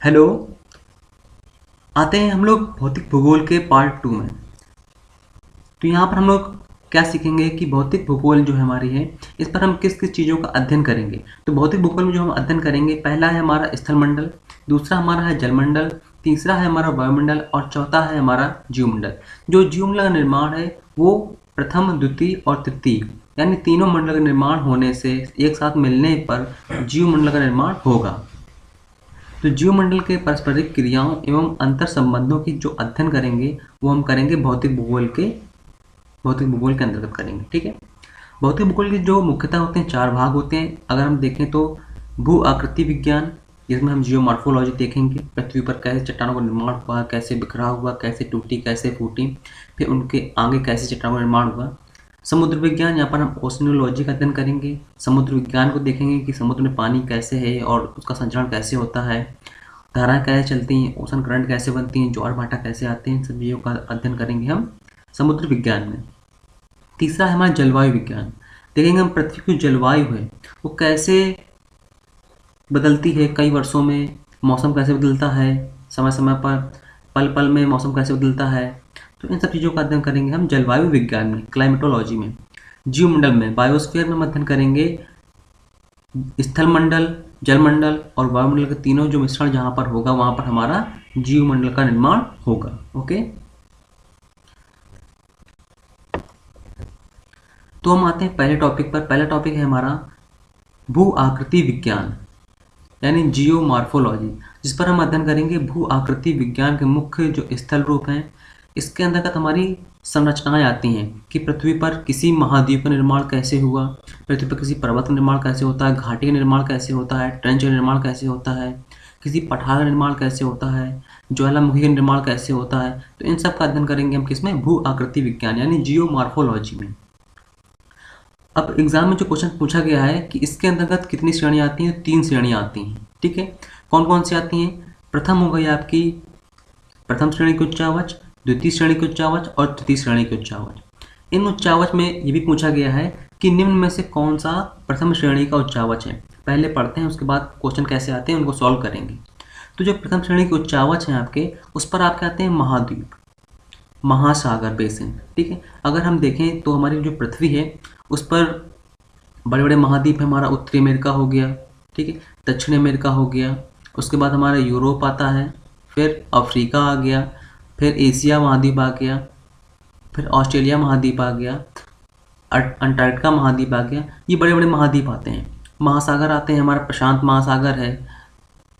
Hello. आते हैं हम लोग भौतिक भूगोल के पार्ट 2 में। तो यहाँ पर हम लोग क्या सीखेंगे कि भौतिक भूगोल जो हमारी है इस पर हम किस किस चीज़ों का अध्ययन करेंगे। तो भौतिक भूगोल में जो हम अध्ययन करेंगे, पहला है हमारा स्थलमंडल, दूसरा हमारा है जलमंडल, तीसरा है हमारा वायुमंडल और चौथा है हमारा जीवमंडल। जो जीवमंडल का निर्माण है वो प्रथम, द्वितीय और तृतीय यानी तीनों मंडल का निर्माण होने से एक साथ मिलने पर जीवमंडल का निर्माण होगा। तो जीवमंडल के पारस्परिक क्रियाओं एवं अंतर संबंधों की जो अध्ययन करेंगे वो हम करेंगे भौतिक भूगोल के अंतर्गत करेंगे। ठीक है। भौतिक भूगोल के जो मुख्यतः होते हैं 4 भाग होते हैं। अगर हम देखें तो भू आकृति विज्ञान, जिसमें हम जियोमॉर्फोलॉजी देखेंगे, पृथ्वी पर कैसे चट्टानों का निर्माण हुआ, कैसे बिखरा हुआ, कैसे टूटी, कैसे फूटी, फिर उनके आगे कैसे चट्टानों का निर्माण हुआ। समुद्र विज्ञान, यहाँ पर हम ओशनोलॉजी का अध्ययन करेंगे। समुद्र विज्ञान को देखेंगे कि समुद्र में पानी कैसे है और उसका संचरण कैसे होता है, धाराएं कैसे चलती हैं, ओशन करंट कैसे बनती हैं, ज्वार भाटा कैसे आते हैं, इन सब चीज़ों का अध्ययन करेंगे हम समुद्र विज्ञान में। तीसरा है हमारा जलवायु विज्ञान। देखेंगे हम पृथ्वी की जलवायु है वो कैसे बदलती है, कई वर्षों में मौसम कैसे बदलता है, समय समय पर पल पल में मौसम कैसे बदलता है। तो इन सब चीज़ों का अध्ययन करेंगे हम जलवायु विज्ञान में, क्लाइमेटोलॉजी में। जीवमंडल में, बायोस्फीयर में हम अध्ययन करेंगे स्थलमंडल, जलमंडल और वायुमंडल के तीनों जो मिश्रण जहाँ पर होगा वहाँ पर हमारा जीवमंडल का निर्माण होगा। ओके। तो हम आते हैं पहले टॉपिक पर। पहला टॉपिक है हमारा भू आकृति विज्ञान यानी जियोमॉर्फोलॉजी, जिस पर हम अध्ययन करेंगे भू आकृति विज्ञान के मुख्य जो स्थल रूप हैं। इसके अंतर्गत हमारी संरचनाएं आती हैं कि पृथ्वी पर किसी महाद्वीप का निर्माण कैसे हुआ, पृथ्वी पर किसी पर्वत का निर्माण कैसे होता है, घाटी का निर्माण कैसे होता है, ट्रेंच का निर्माण कैसे होता है, किसी पठार का निर्माण कैसे होता है, ज्वालामुखी का निर्माण कैसे होता है। तो इन सब का अध्ययन करेंगे हम किसमें, भू आकृति विज्ञान यानी जियोमॉर्फोलॉजी में। अब एग्जाम में जो क्वेश्चन पूछा गया है कि इसके अंतर्गत कितनी श्रेणियाँ आती हैं, 3 श्रेणियाँ आती हैं। ठीक है। कौन कौन सी आती हैं? प्रथम हो गई आपकी प्रथम श्रेणी की उच्चावच, द्वितीय श्रेणी की उच्चावच और तृतीय श्रेणी की उच्चावच। इन उच्चावच में ये भी पूछा गया है कि निम्न में से कौन सा प्रथम श्रेणी का उच्चावच है। पहले पढ़ते हैं, उसके बाद क्वेश्चन कैसे आते हैं उनको सॉल्व करेंगे। तो जो प्रथम श्रेणी के उच्चावच हैं आपके, उस पर आपके आते हैं महाद्वीप, महासागर बेसिन। ठीक है। अगर हम देखें तो हमारी जो पृथ्वी है उस पर बड़े बड़े महाद्वीप है। हमारा उत्तरी अमेरिका हो गया, ठीक है, दक्षिण अमेरिका हो गया, उसके बाद हमारा यूरोप आता है, फिर अफ्रीका आ गया, फिर एशिया महाद्वीप आ गया, फिर ऑस्ट्रेलिया महाद्वीप आ गया, अंटार्कटिका महाद्वीप आ गया। ये बड़े बड़े महाद्वीप आते हैं। महासागर आते हैं, हमारा प्रशांत महासागर है,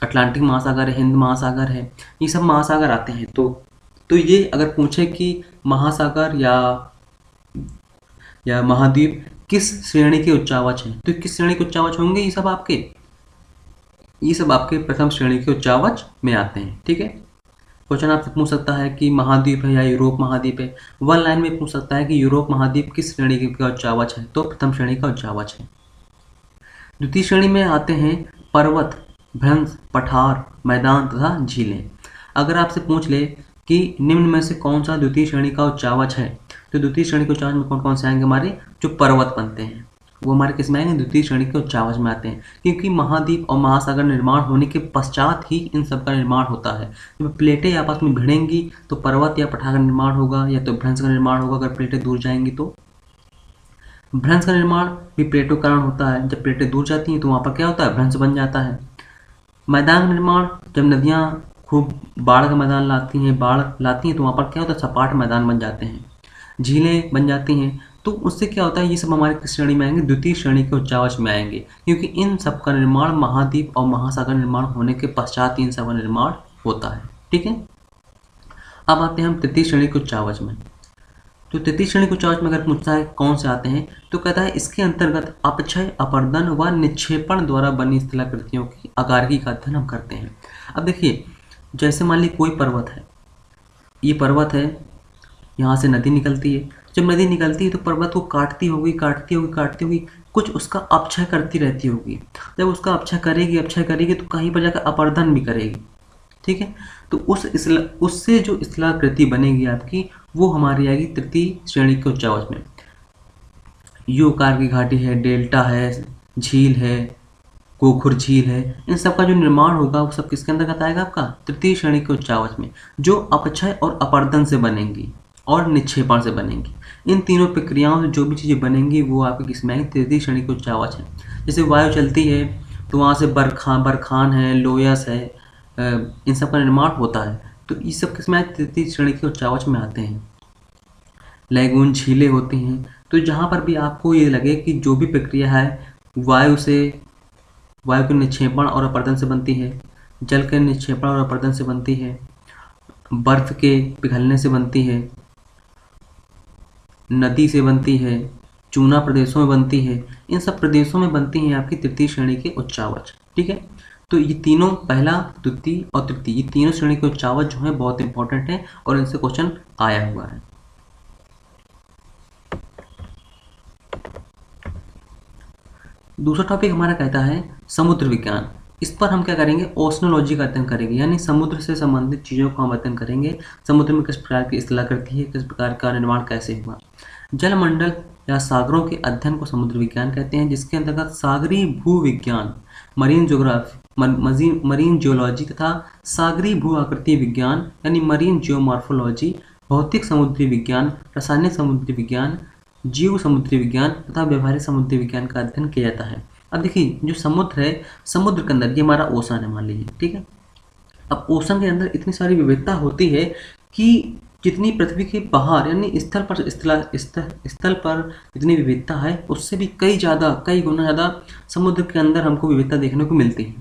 अटलांटिक महासागर है, हिंद महासागर है, ये सब महासागर आते हैं। तो ये अगर पूछे कि महासागर या महाद्वीप किस श्रेणी के उच्चावच हैं, तो किस श्रेणी के उच्चावच होंगे? ये सब आपके प्रथम श्रेणी के उच्चावच में आते हैं। ठीक है। क्वेश्चन आपसे पूछ सकता है कि महाद्वीप है या यूरोप महाद्वीप है। वन लाइन में पूछ सकता है कि यूरोप महाद्वीप किस श्रेणी का उच्चावच है, तो प्रथम श्रेणी का उच्चावच है। द्वितीय श्रेणी में आते हैं पर्वत, भ्रंश, पठार, मैदान तथा झीलें। अगर आपसे पूछ ले कि निम्न में से कौन सा द्वितीय श्रेणी का उच्चावच है, तो द्वितीय श्रेणी के उच्चावच में कौन कौन से आएंगे? हमारे जो पर्वत बनते हैं वो हमारे किस में आएंगे? द्वितीय श्रेणी के उच्चावच में आते हैं, क्योंकि महाद्वीप और महासागर निर्माण होने के पश्चात ही इन सब का निर्माण होता है। जब प्लेटें आपस में भिड़ेंगी तो पर्वत या पठार का निर्माण होगा या तो भ्रंश का निर्माण होगा। अगर प्लेटें दूर जाएंगी तो भ्रंश का निर्माण भी प्लेटों के कारण होता है। जब प्लेटें दूर जाती हैं तो वहाँ पर क्या होता है? भ्रंश बन जाता है। मैदान का निर्माण, जब नदियाँ खूब बाढ़ का मैदान लाती हैं तो वहाँ पर क्या होता है? सपाट मैदान बन जाते हैं, झीलें बन जाती हैं। तो उससे क्या होता है? ये सब हमारे किस श्रेणी में आएंगे? द्वितीय श्रेणी के उच्चावच में आएंगे, क्योंकि इन सब का निर्माण महाद्वीप और महासागर निर्माण होने के पश्चात इन सब का निर्माण होता है। ठीक है। अब आते हैं हम तृतीय श्रेणी के उच्चावच में। तो तृतीय श्रेणी के उच्चावच में अगर पूछता है कौन से आते हैं, तो कहता है इसके अंतर्गत अपक्षय, अपर्दन व निक्षेपण द्वारा बनी स्थलाकृतियों की अगारगी का अध्ययन हम करते हैं। अब देखिए, जैसे मान ली कोई पर्वत है, ये पर्वत है, यहाँ से नदी निकलती है। जब नदी निकलती है तो पर्वत को काटती होगी, कुछ उसका अपक्षय करती रहती होगी। जब उसका अपक्षय करेगी तो कहीं पर जाकर अपर्दन भी करेगी। ठीक है। तो उससे जो स्थलाकृति बनेगी आपकी, वो हमारी आएगी तृतीय श्रेणी के उच्चावच में। यू आकार की घाटी है, डेल्टा है, झील है, गोखुर झील है, इन सब का जो निर्माण होगा वो सब किसके अंतर्गत आएगा? आपका तृतीय श्रेणी के उच्चावच में, जो अपक्षय और अपर्दन से बनेंगी और निक्षेपण से बनेंगी। इन तीनों प्रक्रियाओं से जो भी चीज़ें बनेंगी वो आपकी किसमें आएंगी? तृतीय श्रेणी के उच्चावच है। जैसे वायु चलती है तो वहाँ से बरखान है, लोयस है, इन सब का निर्माण होता है, तो ये सब किसमें तृतीय श्रेणी के उच्चावच में आते हैं। लैगून झीलें होती हैं, तो जहाँ पर भी आपको ये लगे कि जो भी प्रक्रिया है वायु के निक्षेपण और अपर्दन से बनती है, जल के निक्षेपण और अपर्दन से बनती है, बर्फ के पिघलने से बनती है, नदी से बनती है, चूना प्रदेशों में बनती है, इन सब प्रदेशों में बनती हैं आपकी तृतीय श्रेणी के उच्चावच। ठीक है, तो ये तीनों, पहला, द्वितीय और तृतीय, ये तीनों श्रेणी के उच्चावच जो है बहुत इंपॉर्टेंट है और इनसे क्वेश्चन आया हुआ है। दूसरा टॉपिक हमारा कहता है समुद्र विज्ञान। इस पर हम क्या करेंगे? ओशनोलॉजी का अध्ययन करेंगे, यानी समुद्र से संबंधित चीज़ों को हम अध्ययन करेंगे। समुद्र में किस प्रकार की स्थलाकृति है, किस प्रकार का निर्माण कैसे हुआ। जलमंडल या सागरों के अध्ययन को समुद्र विज्ञान कहते हैं, जिसके अंतर्गत सागरीय भू विज्ञान, मरीन ज्योग्राफी, मरीन जियोलॉजी तथा सागरीय भू आकृति विज्ञान यानी मरीन जियोमॉर्फोलॉजी, भौतिक समुद्री विज्ञान, रासायनिक समुद्री विज्ञान, जीव समुद्री विज्ञान तथा व्यवहारिक समुद्री विज्ञान का अध्ययन किया जाता है। अब देखिए, जो समुद्र है, समुद्र के अंदर ये हमारा ओशन है मान लीजिए, ठीक है। अब ओशन के अंदर इतनी सारी विविधता होती है कि जितनी पृथ्वी के बाहर यानी स्थल पर जितनी विविधता है उससे भी कई गुना ज़्यादा समुद्र के अंदर हमको विविधता देखने को मिलती है।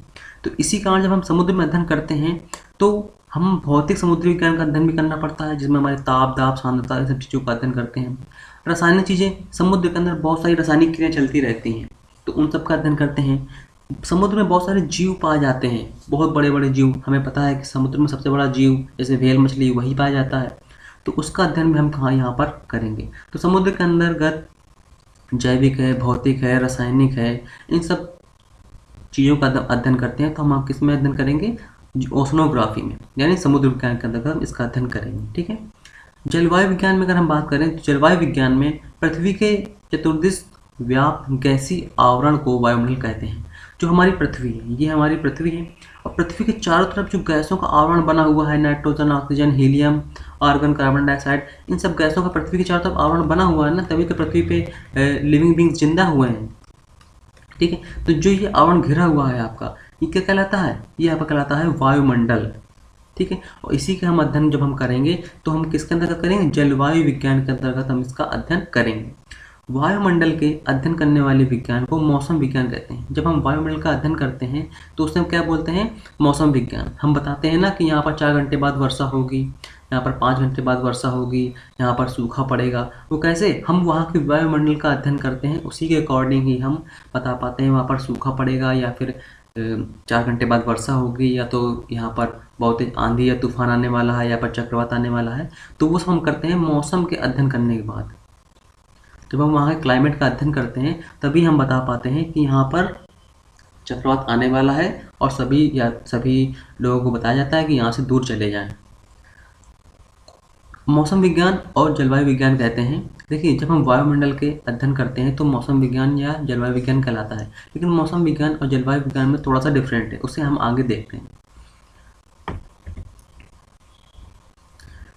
तो इसी कारण जब हम समुद्र में अध्ययन करते हैं तो हम भौतिक समुद्री विज्ञान का अध्ययन भी करना पड़ता है, जिसमें हमारे ताप, दाब, सांद्रता, इन सब चीज़ों का अध्ययन करते हैं। रासायनिक चीज़ें, समुद्र के अंदर बहुत सारी रासायनिक क्रियाएं चलती रहती हैं, तो उन सब का अध्ययन करते हैं। समुद्र में बहुत सारे जीव पाए जाते हैं, बहुत बड़े बड़े जीव। हमें पता है कि समुद्र में सबसे बड़ा जीव जैसे व्हेल मछली वही पाया जाता है, तो उसका अध्ययन भी हम यहाँ पर करेंगे। तो समुद्र के अंतर्गत जैविक है, भौतिक है, रासायनिक है, इन सब चीज़ों का अध्ययन करते हैं। तो हम किस में अध्ययन करेंगे? ओशनोग्राफी में, यानी समुद्र विज्ञान के अंतर्गत हम इसका अध्ययन करेंगे। ठीक है। जलवायु विज्ञान में अगर हम बात करें तो जलवायु विज्ञान में पृथ्वी के चतुर्दिश व्याप्त गैसीय आवरण को वायुमंडल कहते हैं। जो हमारी पृथ्वी है, ये हमारी पृथ्वी है, और पृथ्वी के चारों तरफ जो गैसों का आवरण बना हुआ है, nitrogen, oxygen, helium, argon, carbon dioxide, इन सब गैसों का पृथ्वी के चारों तरफ आवरण बना हुआ है ना, तभी तो पृथ्वी पे लिविंग बींग्स जिंदा हुए हैं। ठीक है, तो जो ये आवरण घिरा हुआ है आपका, ये क्या कहलाता है? ये आपका कहलाता है वायुमंडल। ठीक है, और इसी का हम अध्ययन जब हम करेंगे तो हम किसके अंतर्गत करेंगे? जलवायु विज्ञान के अंतर्गत हम इसका अध्ययन करेंगे। वायुमंडल के अध्ययन करने वाले विज्ञान को मौसम विज्ञान कहते हैं। जब हम वायुमंडल का अध्ययन करते हैं तो उससे हम क्या बोलते हैं? मौसम विज्ञान। हम बताते हैं ना कि यहाँ पर 4 घंटे बाद वर्षा होगी, यहाँ पर 5 घंटे बाद वर्षा होगी, यहाँ पर सूखा पड़ेगा। वो कैसे? हम वहाँ के वायुमंडल का अध्ययन करते हैं, उसी के अकॉर्डिंग ही हम बता पाते हैं वहाँ पर सूखा पड़ेगा या फिर 4 घंटे बाद वर्षा होगी, या तो यहाँ पर बहुत तेज आंधी या तूफान आने वाला है, या पर चक्रवात आने वाला है। तो वो सब हम करते हैं मौसम के अध्ययन करने के बाद। जब हम वहाँ के क्लाइमेट का अध्ययन करते हैं तभी हम बता पाते हैं कि यहाँ पर चक्रवात आने वाला है, और सभी लोगों को बताया जाता है कि यहाँ से दूर चले जाएं। मौसम विज्ञान और जलवायु विज्ञान कहते हैं। देखिए, जब हम वायुमंडल के अध्ययन करते हैं तो मौसम विज्ञान या जलवायु विज्ञान कहलाता है, लेकिन मौसम विज्ञान और जलवायु विज्ञान में थोड़ा सा डिफरेंट है, उसे हम आगे देखते हैं।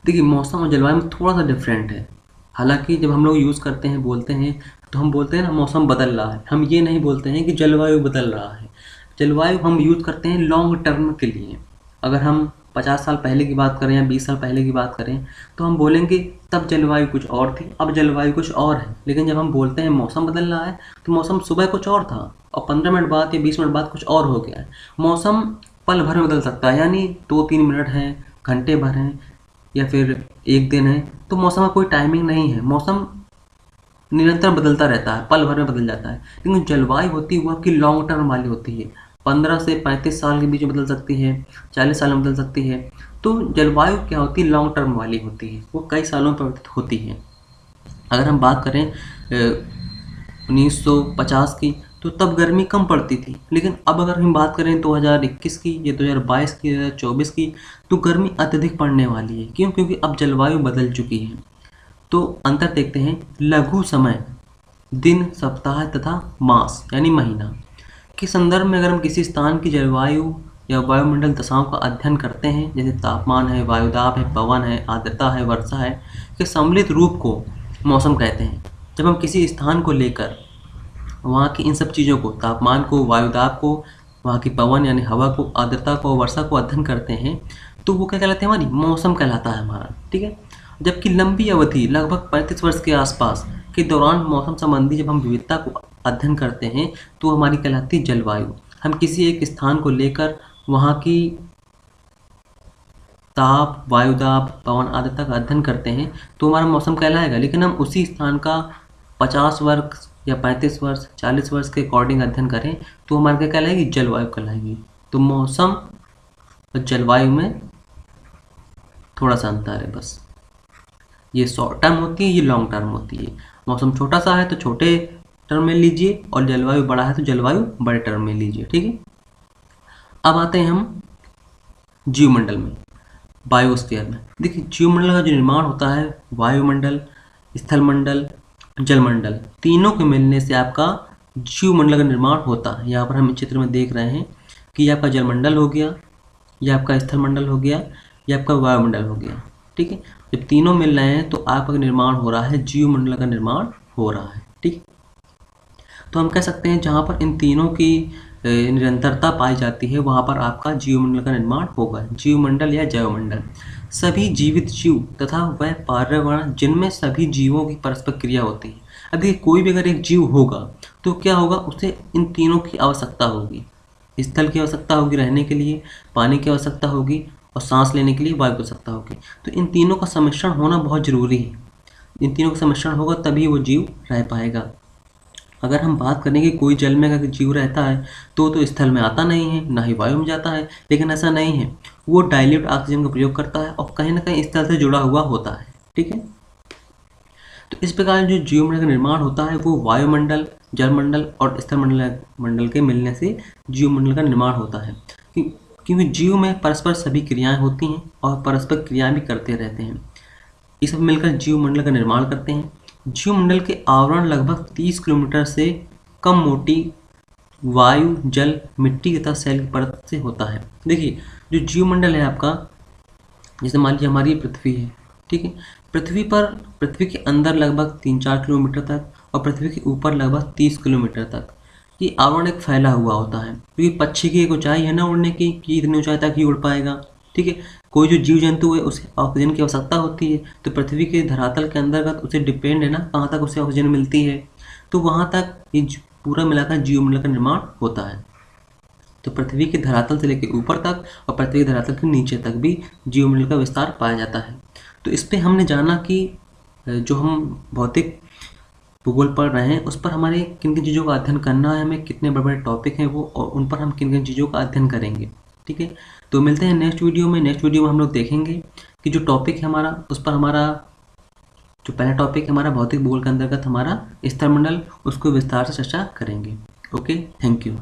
देखिए, मौसम और जलवायु में थोड़ा सा डिफरेंट है। हालांकि जब हम लोग यूज़ करते हैं, बोलते हैं, तो हम बोलते हैं ना मौसम बदल रहा है, हम ये नहीं बोलते हैं कि जलवायु बदल रहा है। जलवायु हम यूज़ करते हैं लॉन्ग टर्म के लिए। अगर हम 50 साल पहले की बात करें या 20 साल पहले की बात करें तो हम बोलेंगे तब जलवायु कुछ और थी, अब जलवायु कुछ और है। लेकिन जब हम बोलते हैं मौसम बदल रहा है तो मौसम सुबह कुछ और था और 15 मिनट बाद या 20 मिनट बाद कुछ और हो गया है। मौसम पल भर में बदल सकता है, यानी 2-3 मिनट हैं, घंटे भर हैं, या फिर एक दिन है। तो मौसम का कोई टाइमिंग नहीं है, मौसम निरंतर बदलता रहता है, पल भर में बदल जाता है। लेकिन जलवायु होती है वो आपकी लॉन्ग टर्म वाली होती है, 15 से 35 साल के बीच में बदल सकती है, 40 साल में बदल सकती है। तो जलवायु क्या होती है? लॉन्ग टर्म वाली होती है, वो कई सालों में परिवर्तित होती है। अगर हम बात करें 1950 की, तो तब गर्मी कम पड़ती थी, लेकिन अब अगर हम बात करें 2021 की या 2022 की, 2024 की, तो गर्मी अत्यधिक पड़ने वाली है। क्यों? क्योंकि अब जलवायु बदल चुकी है। तो अंतर देखते हैं। लघु समय, दिन, सप्ताह तथा मास यानी महीना। के संदर्भ में अगर हम किसी स्थान की जलवायु या वायुमंडल दशाओं का अध्ययन करते हैं, जैसे तापमान है, वायुदाब है, पवन है, आर्द्रता है, वर्षा है, के सम्मिलित रूप को मौसम कहते हैं। जब हम किसी स्थान को लेकर वहाँ की इन सब चीज़ों को, तापमान को, वायुदाब को, वहाँ की पवन यानी हवा को, आर्द्रता को, वर्षा को अध्ययन करते हैं, तो वो क्या कहलाते हैं, हमारी मौसम कहलाता है हमारा, ठीक है। जबकि लंबी अवधि लगभग 35 वर्ष के आसपास के दौरान मौसम संबंधी जब हम विविधता को अध्ययन करते हैं तो हमारी कहलाती है जलवायु। हम किसी एक स्थान को लेकर वहाँ की ताप, वायुदाब, पवन, आर्द्रता का अध्ययन करते हैं तो हमारा मौसम कहलाएगा। लेकिन हम उसी स्थान का 50 वर्ष या 35 वर्ष, 40 वर्ष के अकॉर्डिंग अध्ययन करें तो हमारे क्या कहलाएगी, जलवायु कहलाएगी। तो मौसम और जलवायु में थोड़ा सा अंतर है बस। ये शॉर्ट टर्म होती है, ये लॉन्ग टर्म होती है। मौसम छोटा सा है तो छोटे टर्म में लीजिए, और जलवायु बड़ा है तो जलवायु बड़े टर्म में लीजिए, ठीक है। अब आते हैं हम जीवमंडल में, बायोस्फीयर में। देखिए, जीवमंडल का जो निर्माण होता है, वायुमंडल, स्थलमंडल, जलमंडल, तीनों के मिलने से आपका जीवमंडल का निर्माण होता है। यहाँ पर हम इस चित्र में देख रहे हैं कि ये आपका जलमंडल हो गया, ये आपका स्थलमंडल हो गया, ये आपका वायुमंडल हो गया, ठीक है। जब तीनों मिल रहे हैं तो आपका निर्माण हो रहा है, जीवमंडल का निर्माण हो रहा है, ठीक है। तो हम कह सकते हैं जहाँ पर इन तीनों की निरंतरता पाई जाती है वहाँ पर आपका जीवमंडल का निर्माण होगा। जीवमंडल या जैवमंडल, सभी जीवित जीव तथा वह पर्यावरण जिनमें सभी जीवों की परस्पर क्रिया होती है। अब देखिए, कोई भी अगर एक जीव होगा तो क्या होगा, उसे इन तीनों की आवश्यकता होगी। स्थल की आवश्यकता होगी रहने के लिए, पानी की आवश्यकता होगी, और सांस लेने के लिए वायु की आवश्यकता होगी। तो इन तीनों का सम्मिश्रण होना बहुत ज़रूरी है। इन तीनों का सम्मिश्रण होगा तभी वो जीव रह पाएगा। अगर हम बात करें कि कोई जल में अगर जीव रहता है तो स्थल में आता नहीं है, ना ही वायु में जाता है, लेकिन ऐसा नहीं है। वो डाइल्यूट ऑक्सीजन का प्रयोग करता है और कहीं ना कहीं स्थल से जुड़ा हुआ होता है, ठीक है। तो इस प्रकार जो जीवमंडल का निर्माण होता है वो वायुमंडल, जलमंडल और स्थलमंडल के मिलने से जीवमंडल का निर्माण होता है। क्योंकि जीव में परस्पर सभी क्रियाएं होती हैं और परस्पर क्रियाएं भी करते रहते हैं। ये सब मिलकर जीवमंडल का निर्माण करते हैं। जीवमंडल के आवरण लगभग 30 किलोमीटर से कम मोटी वायु, जल, मिट्टी तथा सेल की परत से होता है। देखिए, जो जीवमंडल है आपका, जैसे मान लीजिए हमारी पृथ्वी है, ठीक है। पृथ्वी के अंदर लगभग 3-4 किलोमीटर तक और पृथ्वी के ऊपर लगभग 30 किलोमीटर तक ये आवरण एक फैला हुआ होता है। क्योंकि पक्षी की एक ऊंचाई है ना उड़ने की, कि इतनी ऊंचाई तक ही उड़ पाएगा, ठीक है। कोई जो जीव जंतु है उसे ऑक्सीजन की आवश्यकता होती है, तो पृथ्वी के धरातल के अंतर्गत उसे डिपेंड है ना कहाँ तक उसे ऑक्सीजन मिलती है, तो वहाँ तक ये पूरा मिलाकर जीवमंडल का निर्माण होता है। तो पृथ्वी के धरातल से लेकर ऊपर तक और पृथ्वी के धरातल के नीचे तक भी जीवमंडल का विस्तार पाया जाता है। तो इस पर हमने जाना कि जो हम भौतिक भूगोल पढ़ रहे हैं उस पर हमारे किन किन चीज़ों का अध्ययन करना है, हमें कितने बड़े बड़े टॉपिक हैं वो, और उन पर हम किन किन चीज़ों का अध्ययन करेंगे, ठीक है। तो मिलते हैं नेक्स्ट वीडियो में। नेक्स्ट वीडियो में हम लोग देखेंगे कि जो टॉपिक है हमारा, उस पर हमारा जो पहला टॉपिक है हमारा भौतिक भूगोल के अंतर्गत हमारा स्थलमंडल, उसको विस्तार से चर्चा करेंगे। Okay, thank you.